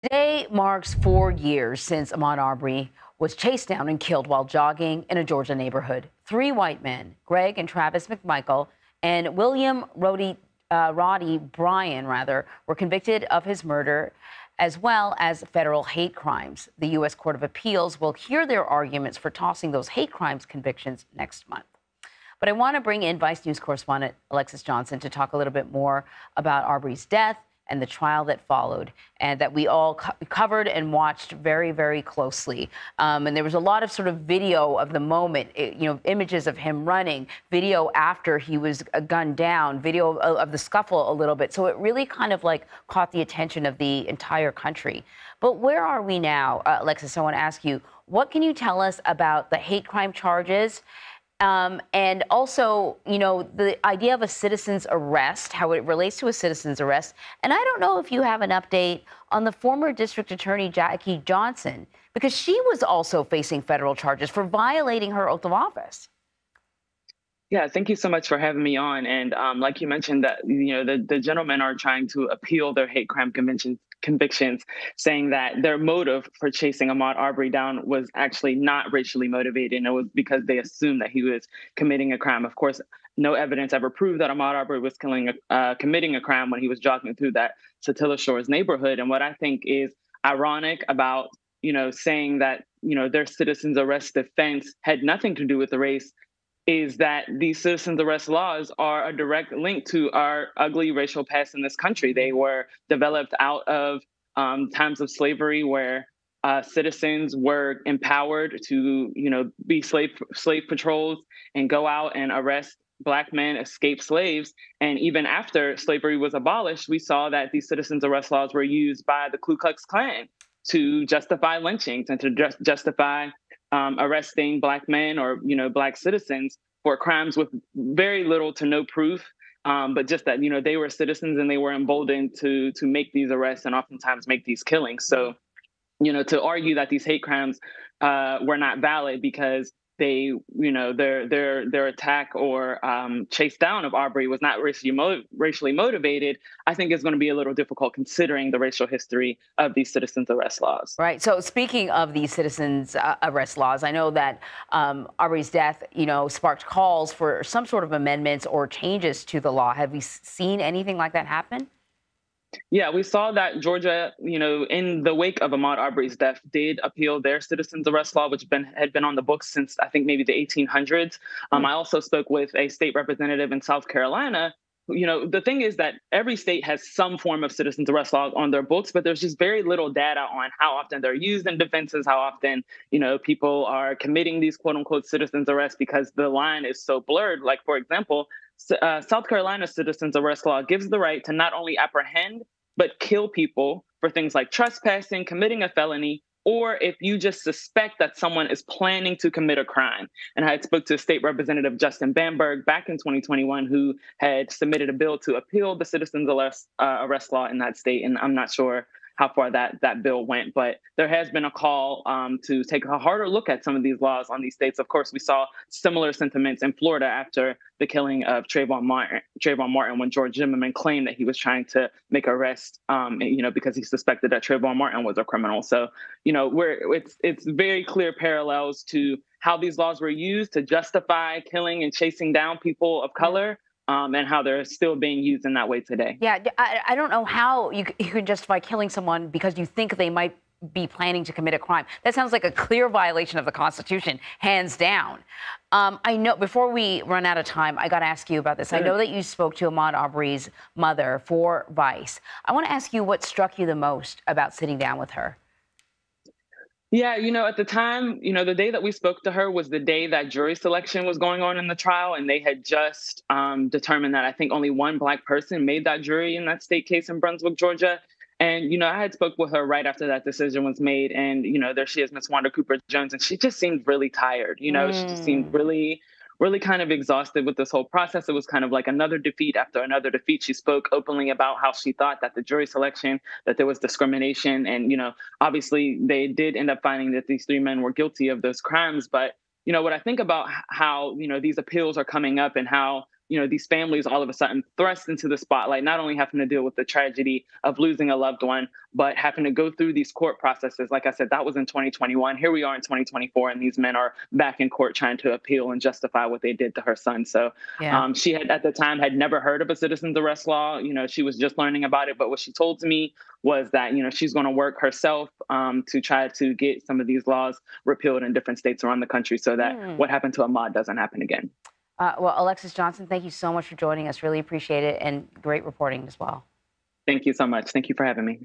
Today marks 4 years since Ahmaud Arbery was chased down and killed while jogging in a Georgia neighborhood. Three white men, Greg and Travis McMichael and William Roddie Bryan, were convicted of his murder as well as federal hate crimes. The U.S. Court of Appeals will hear their arguments for tossing those hate crimes convictions next month. But I want to bring in Vice News correspondent Alexis Johnson to talk a little bit more about Arbery's death and the trial that followed, and that we all covered and watched very, very closely. And there was a lot of sort of video of the moment, images of him running, video after he was gunned down, video of the scuffle a little bit. So it really kind of like caught the attention of the entire country. But where are we now, Alexis? I want to ask you, what can you tell us about the hate crime charges? And also, the idea of a citizen's arrest, how it relates to a citizen's arrest. And I don't know if you have an update on the former district attorney, Alexis Johnson, because she was also facing federal charges for violating her oath of office. Yeah, thank you so much for having me on. And like you mentioned, that the gentlemen are trying to appeal their hate crime convictions, saying that their motive for chasing Ahmaud Arbery down was actually not racially motivated, and it was because they assumed that he was committing a crime. Of course, no evidence ever proved that Ahmaud Arbery was committing a crime when he was jogging through that Satilla Shores neighborhood. And what I think is ironic about saying that their citizens arrest defense had nothing to do with the race is that these citizens arrest laws are a direct link to our ugly racial past in this country. They were developed out of times of slavery where citizens were empowered to, be slave patrols and go out and arrest Black men, escaped slaves. And even after slavery was abolished, we saw that these citizens arrest laws were used by the Ku Klux Klan to justify lynchings and to justify arresting Black men or Black citizens for crimes with very little to no proof, but just that they were citizens and they were emboldened to make these arrests and oftentimes make these killings. So to argue that these hate crimes were not valid because they, their attack or chase down of Arbery was not racially motivated, I think is going to be a little difficult considering the racial history of these citizens arrest laws. Right. So speaking of these citizens arrest laws, I know that Arbery's death, sparked calls for some sort of amendments or changes to the law. Have we seen anything like that happen? Yeah, we saw that Georgia, in the wake of Ahmaud Arbery's death, did appeal their citizens arrest law, which had been on the books since I think maybe the 1800s. I also spoke with a state representative in South Carolina. The thing is that every state has some form of citizens arrest law on their books, but there's just very little data on how often they're used in defenses, how often, people are committing these quote unquote citizens arrests because the line is so blurred. Like, for example, South Carolina's citizens arrest law gives the right to not only apprehend, but kill people for things like trespassing, committing a felony, or if you just suspect that someone is planning to commit a crime. And I had spoke to State Representative Justin Bamberg back in 2021, who had submitted a bill to appeal the citizens arrest law in that state. And I'm not sure how far that bill went, but there has been a call to take a harder look at some of these laws on these states. Of course, we saw similar sentiments in Florida after the killing of Trayvon Martin, when George Zimmerman claimed that he was trying to make an arrest, because he suspected that Trayvon Martin was a criminal. So, it's very clear parallels to how these laws were used to justify killing and chasing down people of color. And how they're still being used in that way today. Yeah, I don't know how you can justify killing someone because you think they might be planning to commit a crime. That sounds like a clear violation of the Constitution, hands down. I know, before we run out of time, I got to ask you about this. I know that you spoke to Ahmaud Arbery's mother for Vice. I want to ask you what struck you the most about sitting down with her. Yeah, at the time, the day that we spoke to her was the day that jury selection was going on in the trial. And they had just determined that I think only one Black person made that jury in that state case in Brunswick, Georgia. And, I had spoke with her right after that decision was made. And, there she is, Miss Wanda Cooper Jones. And she just seemed really tired. She just seemed really kind of exhausted with this whole process. It was kind of like another defeat after another defeat. She spoke openly about how she thought that the jury selection, that there was discrimination. And, obviously they did end up finding that these three men were guilty of those crimes. But, what I think about how, these appeals are coming up and how these families all of a sudden thrust into the spotlight, not only having to deal with the tragedy of losing a loved one, but having to go through these court processes. Like I said, that was in 2021. Here we are in 2024, and these men are back in court trying to appeal and justify what they did to her son. So she had, at the time, had never heard of a citizen's arrest law. She was just learning about it. But what she told to me was that, she's going to work herself to try to get some of these laws repealed in different states around the country so that what happened to Ahmaud doesn't happen again. Well, Alexis Johnson, thank you so much for joining us. Really appreciate it, and great reporting as well. Thank you so much. Thank you for having me.